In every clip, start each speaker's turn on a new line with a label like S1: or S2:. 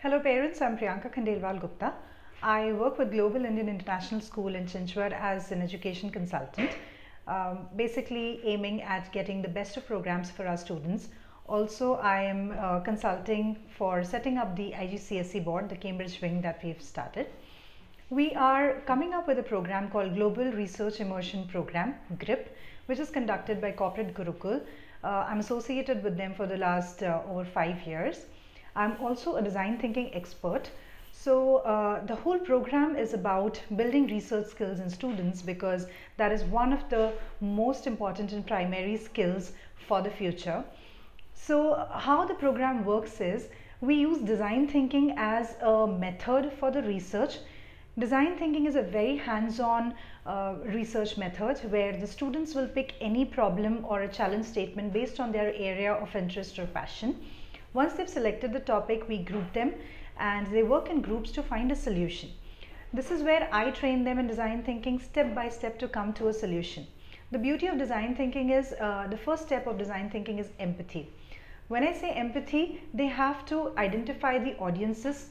S1: Hello parents, I'm Priyanka Khandelwal Gupta. I work with Global Indian International School in Chinchwad as an education consultant, basically aiming at getting the best of programs for our students. Also, I am consulting for setting up the IGCSE board, the Cambridge wing that we've started. We are coming up with a program called Global Research Immersion Program, GRIP, which is conducted by Corporate Gurukul. I'm associated with them for the last over 5 years. I'm also a design thinking expert. So the whole program is about building research skills in students because that is one of the most important and primary skills for the future. So how the program works is we use design thinking as a method for the research. Design thinking is a very hands-on research method where the students will pick any problem or a challenge statement based on their area of interest or passion. Once they've selected the topic, we group them and they work in groups to find a solution. This is where I train them in design thinking step by step to come to a solution. The beauty of design thinking is the first step of design thinking is empathy. When I say empathy, they have to identify the audiences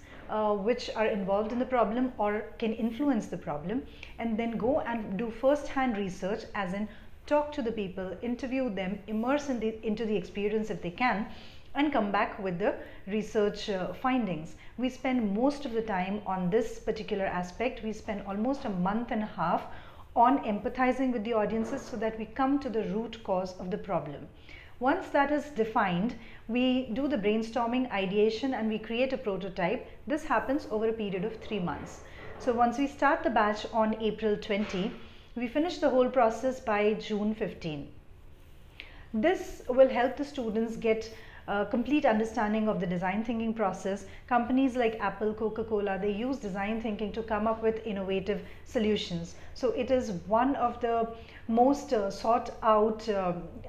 S1: which are involved in the problem or can influence the problem, and then go and do first-hand research, as in talk to the people, interview them, immerse into the experience if they can, and come back with the research findings. We spend most of the time on this particular aspect. We spend almost a month and a half on empathizing with the audiences so that we come to the root cause of the problem. Once that is defined, we do the brainstorming, ideation, and we create a prototype. This happens over a period of 3 months. So once we start the batch on April 20, we finish the whole process by June 15. This will help the students get complete understanding of the design thinking process. Companies like Apple, Coca-Cola, they use design thinking to come up with innovative solutions. So it is one of the most sought out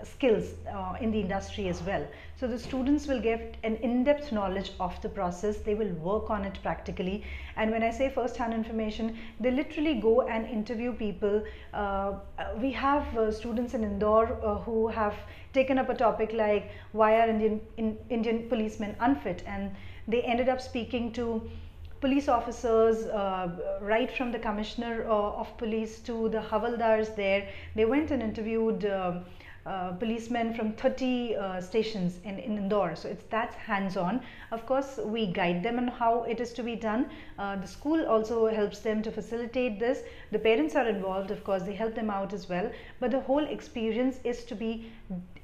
S1: skills in the industry as well. So the students will get an in-depth knowledge of the process. They will work on it practically. And when I say first-hand information, they literally go and interview people. We have students in Indore who have taken up a topic like why are Indian policemen unfit, and they ended up speaking to police officers, right from the commissioner of police to the havaldars there. They went and interviewed policemen from 30 stations in Indore. So that's hands-on. Of course, we guide them on how it is to be done. The school also helps them to facilitate this. The parents are involved, of course, they help them out as well. But the whole experience is to be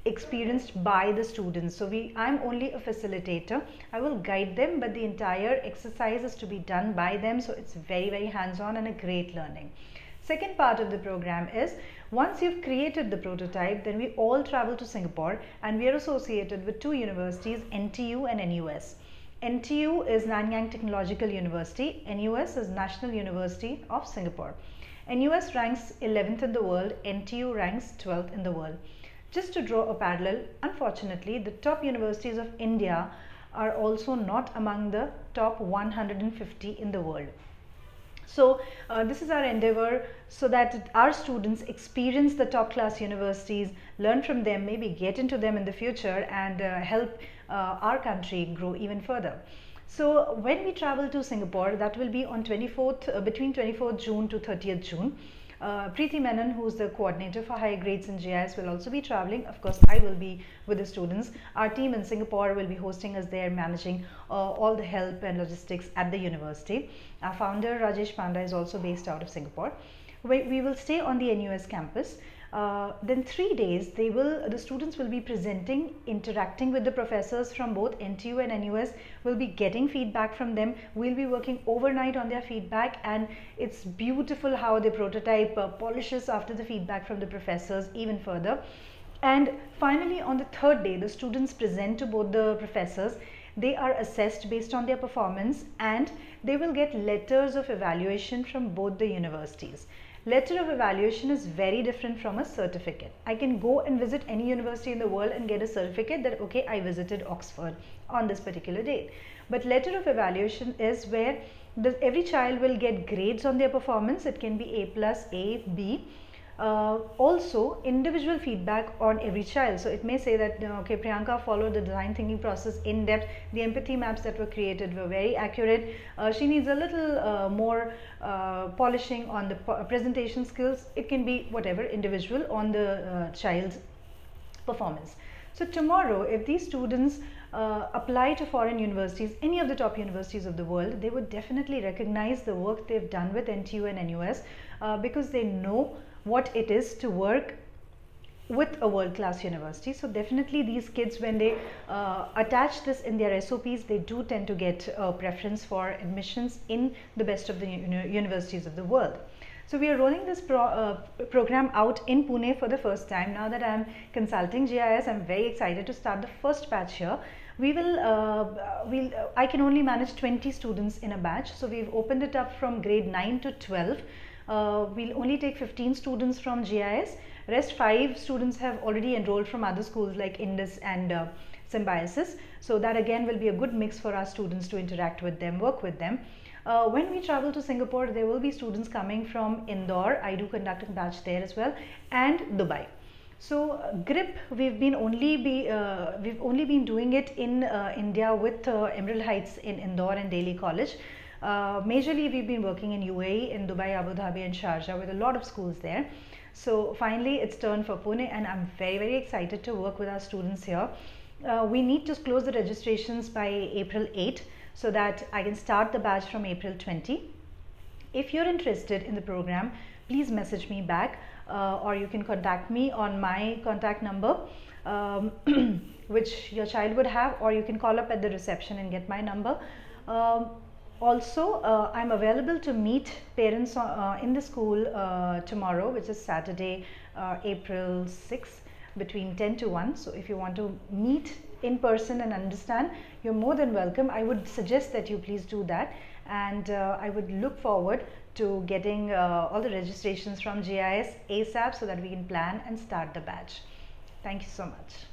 S1: experienced by the students. So I'm only a facilitator. I will guide them, but the entire exercise is to be done by them. So it's very, very hands-on and a great learning. Second part of the program is once you've created the prototype, then we all travel to Singapore, and we are associated with 2 universities, NTU and NUS. NTU is Nanyang Technological University, NUS is National University of Singapore. NUS ranks 11th in the world, NTU ranks 12th in the world. Just to draw a parallel, unfortunately, the top universities of India are also not among the top 150 in the world. So this is our endeavor so that our students experience the top class universities, learn from them, maybe get into them in the future, and help our country grow even further. So when we travel to Singapore, that will be on between 24th June to 30th June. Preeti Menon, who is the coordinator for higher grades in GIS, will also be traveling. Of course, I will be with the students. Our team in Singapore will be hosting us there, managing all the help and logistics at the university. Our founder, Rajesh Panda, is also based out of Singapore. We will stay on the NUS campus. Then 3 days, the students will be presenting, interacting with the professors from both NTU and NUS. We'll be getting feedback from them. We'll be working overnight on their feedback, and it's beautiful how the prototype polishes after the feedback from the professors even further. And finally, on the 3rd day, the students present to both the professors. They are assessed based on their performance, and they will get letters of evaluation from both the universities. Letter of evaluation is very different from a certificate. I can go and visit any university in the world and get a certificate that, okay, I visited Oxford on this particular date. But letter of evaluation is where every child will get grades on their performance. It can be A+, A, B. Also individual feedback on every child. So it may say that okay, Priyanka followed the design thinking process in depth, the empathy maps that were created were very accurate, she needs a little more polishing on the presentation skills. It can be whatever, individual on the child's performance. So tomorrow, if these students apply to foreign universities, any of the top universities of the world, they would definitely recognize the work they've done with NTU and NUS because they know what it is to work with a world-class university. So definitely these kids, when they attach this in their SOPs, they do tend to get a preference for admissions in the best of the universities of the world. So we are rolling this program out in Pune for the first time. Now that I'm consulting GIS, I'm very excited to start the first batch here. We will, I can only manage 20 students in a batch. So we've opened it up from grade 9 to 12. We'll only take 15 students from GIS. Rest 5 students have already enrolled from other schools like Indus and Symbiosis. So that again will be a good mix for our students to interact with them, work with them. When we travel to Singapore, there will be students coming from Indore. I do conduct a batch there as well, and Dubai. So GRIP, we've only been doing it in India with Emerald Heights in Indore and Delhi College. Majorly we've been working in UAE, in Dubai, Abu Dhabi and Sharjah with a lot of schools there. So finally it's turn for Pune, and I'm very excited to work with our students here. We need to close the registrations by April 8 so that I can start the batch from April 20. If you're interested in the program, please message me back or you can contact me on my contact number which your child would have, or you can call up at the reception and get my number. Also, I'm available to meet parents in the school tomorrow, which is Saturday, April 6th, between 10 to 1. So if you want to meet in person and understand, you're more than welcome. I would suggest that you please do that, and I would look forward to getting all the registrations from GIS ASAP so that we can plan and start the batch. Thank you so much.